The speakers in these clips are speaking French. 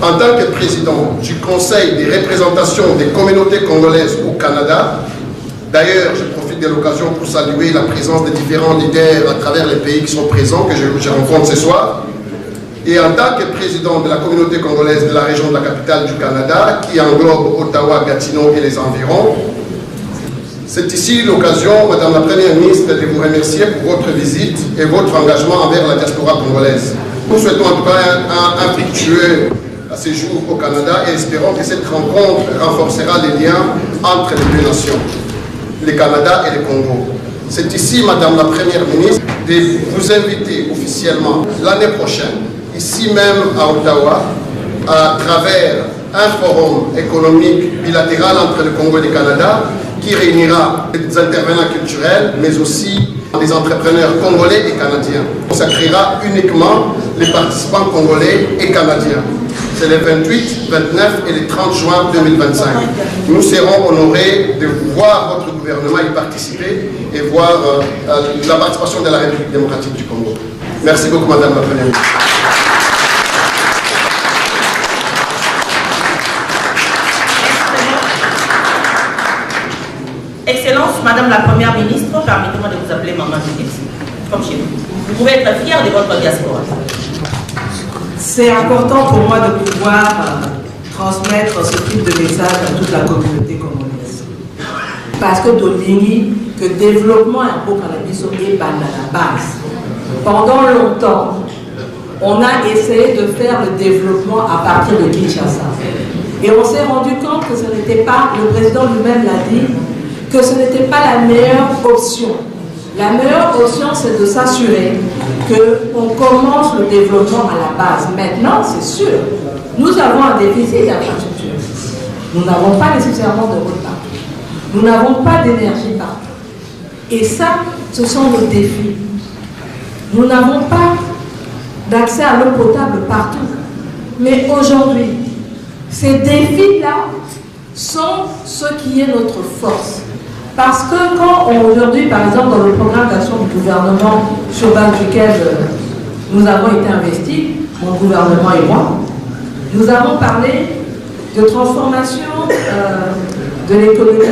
En tant que président du Conseil des représentations des communautés congolaises au Canada, d'ailleurs, je profite de l'occasion pour saluer la présence des différents leaders à travers les pays qui sont présents, que je rencontre ce soir. Et en tant que président de la communauté congolaise de la région de la capitale du Canada, qui englobe Ottawa, Gatineau et les environs, c'est ici l'occasion, Madame la Première ministre, de vous remercier pour votre visite et votre engagement envers la diaspora congolaise. Nous souhaitons en tout cas un fructueux séjour au Canada et espérons que cette rencontre renforcera les liens entre les deux nations, le Canada et le Congo. C'est ici, Madame la Première ministre, de vous inviter officiellement l'année prochaine, ici même à Ottawa, à travers un forum économique bilatéral entre le Congo et le Canada qui réunira des intervenants culturels, mais aussi des entrepreneurs congolais et canadiens. On consacrera uniquement les participants congolais et canadiens. C'est le 28, 29 et le 30 juin 2025. Nous serons honorés de voir votre gouvernement y participer et voir la participation de la République démocratique du Congo. Merci beaucoup, Madame la Première ministre. Excellence, Madame la Première ministre, permettez-moi de vous appeler Maman Judith, comme chez vous. Vous pouvez être fière de votre diaspora. C'est important pour moi de pouvoir transmettre ce type de message à toute la communauté congolaise. Parce que Dolingi, que développement et pour cannabis est à la base. Pendant longtemps, on a essayé de faire le développement à partir de Kinshasa. Et on s'est rendu compte que ce n'était pas, le président lui-même l'a dit, que ce n'était pas la meilleure option. La meilleure option, c'est de s'assurer qu'on commence le développement à la base. Maintenant, c'est sûr, nous avons un déficit d'infrastructure. Nous n'avons pas nécessairement de route partout. Nous n'avons pas d'énergie partout. Et ça, ce sont nos défis. Nous n'avons pas d'accès à l'eau potable partout. Mais aujourd'hui, ces défis-là sont ce qui est notre force. Parce que quand aujourd'hui, par exemple, dans le programme d'action du gouvernement sur base duquel nous avons été investis, mon gouvernement et moi, nous avons parlé de transformation de l'économie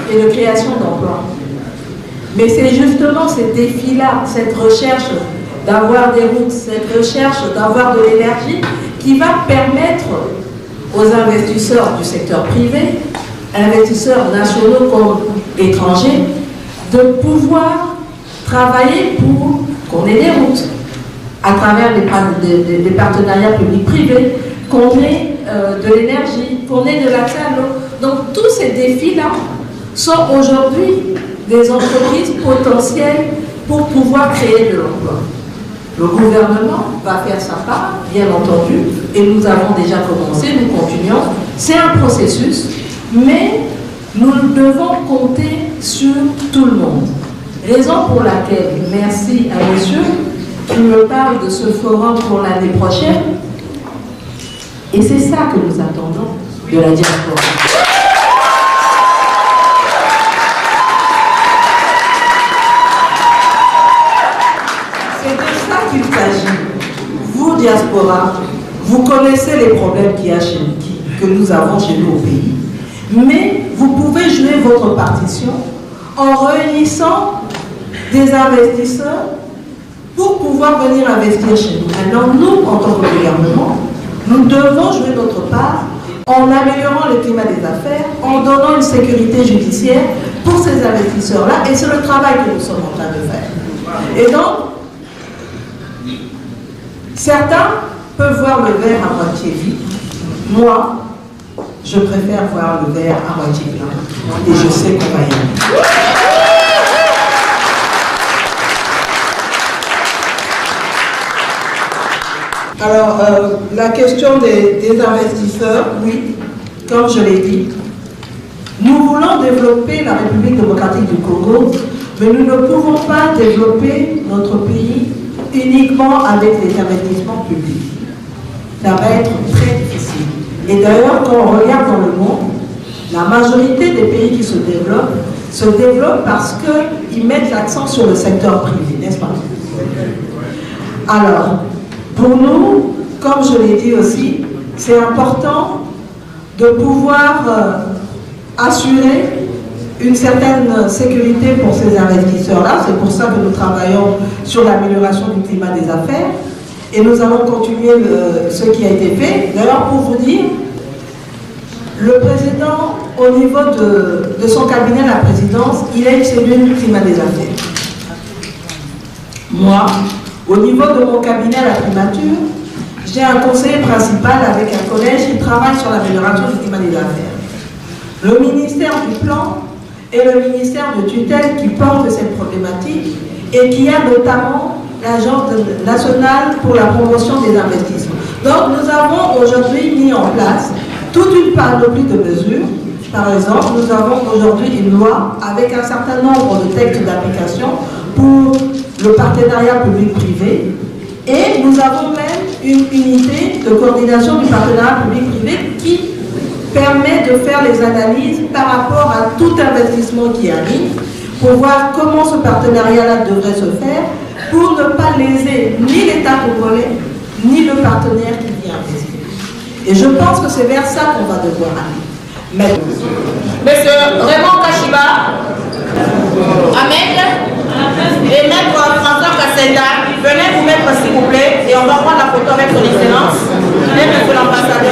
et de création d'emplois. Mais c'est justement ces défis-là, cette recherche d'avoir des routes, cette recherche d'avoir de l'énergie qui va permettre aux investisseurs du secteur privé, investisseurs nationaux comme étrangers, de pouvoir travailler pour qu'on ait des routes à travers des partenariats publics-privés, qu'on ait de l'énergie, qu'on ait de l'accès à l'eau. Donc tous ces défis-là sont aujourd'hui des entreprises potentielles pour pouvoir créer de l'emploi. Le gouvernement va faire sa part, bien entendu, et nous avons déjà commencé, nous continuons. C'est un processus, mais nous devons compter sur tout le monde. Raison pour laquelle, merci à monsieur qui me parle de ce forum pour l'année prochaine. Et c'est ça que nous attendons de la diaspora. C'est de ça qu'il s'agit. Vous, diaspora, vous connaissez les problèmes que nous avons chez nous au pays. Mais vous pouvez jouer votre partition en réunissant des investisseurs pour pouvoir venir investir chez nous. Maintenant, nous, en tant que gouvernement, nous devons jouer notre part en améliorant le climat des affaires, en donnant une sécurité judiciaire pour ces investisseurs-là. Et c'est le travail que nous sommes en train de faire. Et donc, certains peuvent voir le verre à moitié vide. Moi, je préfère voir le verre à moitié plein. Et je sais qu'on va y aller. Alors, la question des investisseurs, oui, comme je l'ai dit, nous voulons développer la République démocratique du Congo, mais nous ne pouvons pas développer notre pays uniquement avec les investissements publics. Ça va être très difficile. Et d'ailleurs, quand on regarde dans le monde, la majorité des pays qui se développent parce qu'ils mettent l'accent sur le secteur privé, n'est-ce pas? Alors, pour nous, comme je l'ai dit aussi, c'est important de pouvoir assurer une certaine sécurité pour ces investisseurs-là. C'est pour ça que nous travaillons sur l'amélioration du climat des affaires. Et nous allons continuer ce qui a été fait. D'ailleurs, pour vous dire, le président, au niveau de son cabinet, la présidence, il a une cellule climat des affaires. Moi, au niveau de mon cabinet à la primature, j'ai un conseiller principal avec un collège qui travaille sur l'amélioration du climat des affaires. Le ministère du Plan et le ministère de tutelle qui porte cette problématique et qui a notamment l'Agence nationale pour la promotion des investissements. Donc nous avons aujourd'hui mis en place toute une panoplie de mesures. Par exemple, nous avons aujourd'hui une loi avec un certain nombre de textes d'application pour le partenariat public-privé et nous avons même une unité de coordination du partenariat public-privé qui permet de faire les analyses par rapport à tout investissement qui arrive pour voir comment ce partenariat-là devrait se faire pour ne pas léser ni l'État congolais ni le partenaire qui vient investir. Et je pense que c'est vers ça qu'on va devoir aller. Mais... Monsieur Raymond Kashiba, Ahmed et Maître François Kassenda, venez vous mettre s'il vous plaît et on va prendre la photo avec son excellence. Et Monsieur l'ambassadeur.